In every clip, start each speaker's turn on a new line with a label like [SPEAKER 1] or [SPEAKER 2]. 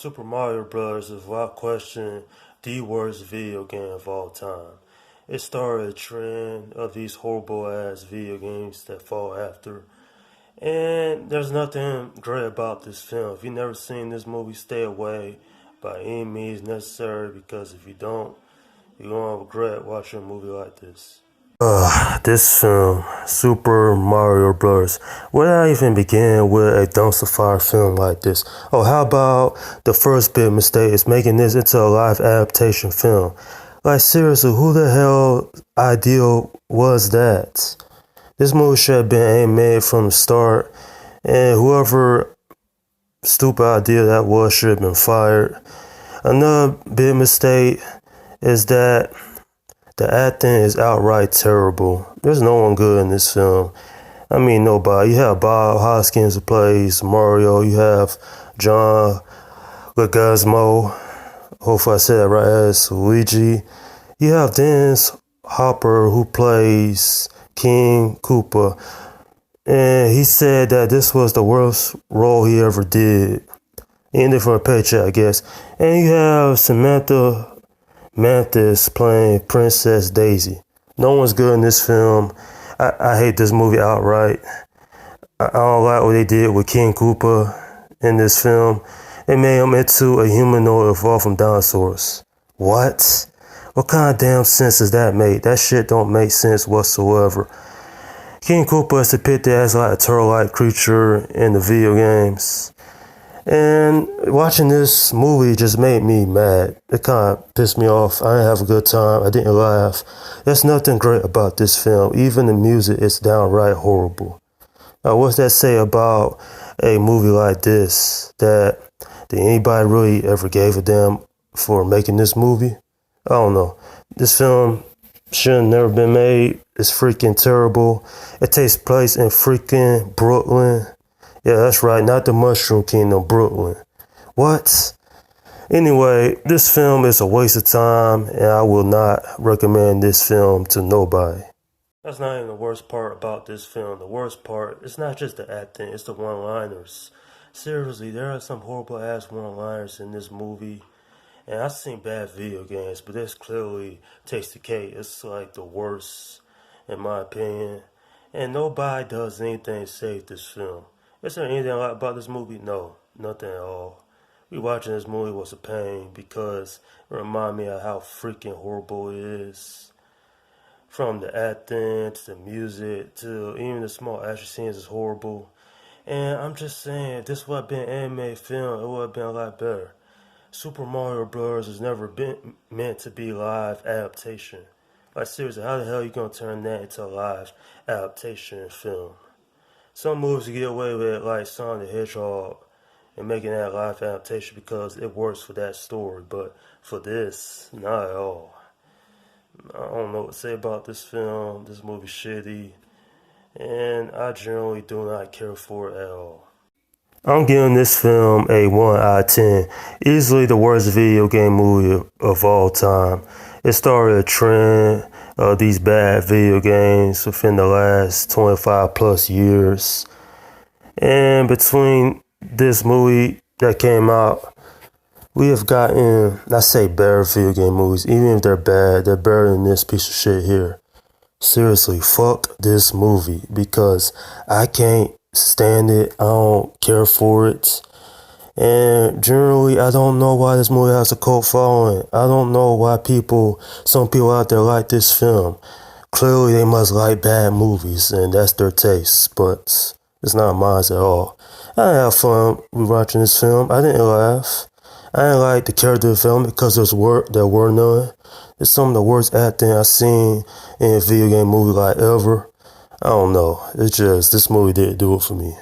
[SPEAKER 1] Super Mario Bros. Is without question the worst video game of all time. It started a trend of these horrible ass video games that fall after. And there's nothing great about this film. If you've never seen this movie, stay away by any means necessary because if you don't, you're gonna regret watching a movie like this. This film, Super Mario Bros. Where did I even begin with a dumpster fire film like this? Oh, how about the first big mistake is making this into a live adaptation film? Like seriously, who the hell idea was that? This movie should have been made from the start, and whoever stupid idea that was should have been fired. Another big mistake is that the acting is outright terrible. There's no one good in this film. I mean, nobody. You have Bob Hoskins who plays Mario. You have John Leguizamo. Hopefully I said that right, as Luigi. You have Dennis Hopper who plays King Koopa. And he said that this was the worst role he ever did. Ended for a paycheck, I guess. And you have Samantha Mathis playing Princess Daisy. No one's good in this film. I hate this movie outright. I don't like what they did with King Koopa in this film. They made him into a humanoid evolved from dinosaurs. What? What kind of damn sense does that make? That shit don't make sense whatsoever. King Koopa is depicted as like a turtle-like creature in the video games. And watching this movie just made me mad. It kind of pissed me off. I didn't have a good time. I didn't laugh. There's nothing great about this film. Even the music is downright horrible. Now, what's that say about a movie like this? That did anybody really ever gave a damn for making this movie? I don't know. This film should have never been made. It's freaking terrible. It takes place in freaking Brooklyn. Yeah, that's right, not the Mushroom Kingdom, Brooklyn. What? Anyway, this film is a waste of time, and I will not recommend this film to nobody. That's not even the worst part about this film. The worst part, it's not just the acting, it's the one-liners. Seriously, there are some horrible-ass one-liners in this movie. And I've seen bad video games, but this clearly takes the cake. It's like the worst, in my opinion. And nobody does anything to save this film. Is there anything I like about this movie? No, nothing at all. Rewatching this movie was a pain because it reminded me of how freaking horrible it is. From the acting to the music to even the small action scenes is horrible. And I'm just saying, if this would have been an animated film, it would have been a lot better. Super Mario Bros. Has never been meant to be live adaptation. Like seriously, how the hell are you gonna turn that into a live adaptation film? Some movies get away with it, like Sonic the Hedgehog, and making that live adaptation because it works for that story. But for this, not at all. I don't know what to say about this film. This movie's shitty, and I generally do not care for it at all. I'm giving this film a 1 out of 10. Easily the worst video game movie of all time. It started a trend of these bad video games within the last 25 plus years. And between this movie that came out, we have gotten, I say better video game movies. Even if they're bad, they're better than this piece of shit here. Seriously, fuck this movie because I can't stand it. I don't care for it. And generally, I don't know why this movie has a cult following. I don't know why some people out there like this film. Clearly, they must like bad movies, and that's their taste, but it's not mine at all. I didn't have fun rewatching this film. I didn't laugh. I didn't like the character development because there were none. It's some of the worst acting I've seen in a video game movie like ever. I don't know. It's just, this movie didn't do it for me.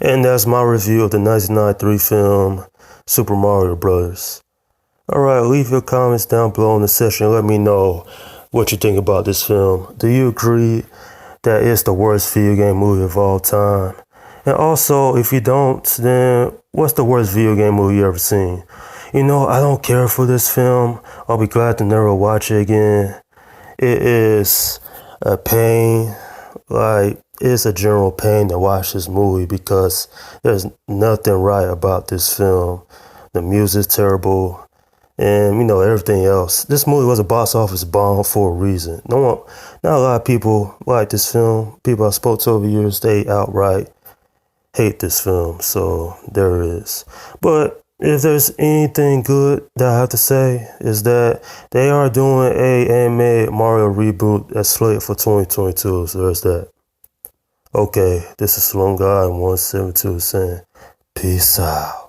[SPEAKER 1] And that's my review of the 1993 film, Super Mario Bros. Alright, leave your comments down below in the section. Let me know what you think about this film. Do you agree that it's the worst video game movie of all time? And also, if you don't, then what's the worst video game movie you ever seen? You know, I don't care for this film. I'll be glad to never watch it again. It is a pain. Like, it's a general pain to watch this movie because there's nothing right about this film. The music's terrible. And everything else. This movie was a box office bomb for a reason. Not a lot of people like this film. People I spoke to over the years, they outright hate this film. So there it is. But if there's anything good that I have to say is that they are doing a animated Mario reboot that's slated for 2022. So there's that. Okay, this is Sloan Guy 172 saying peace out.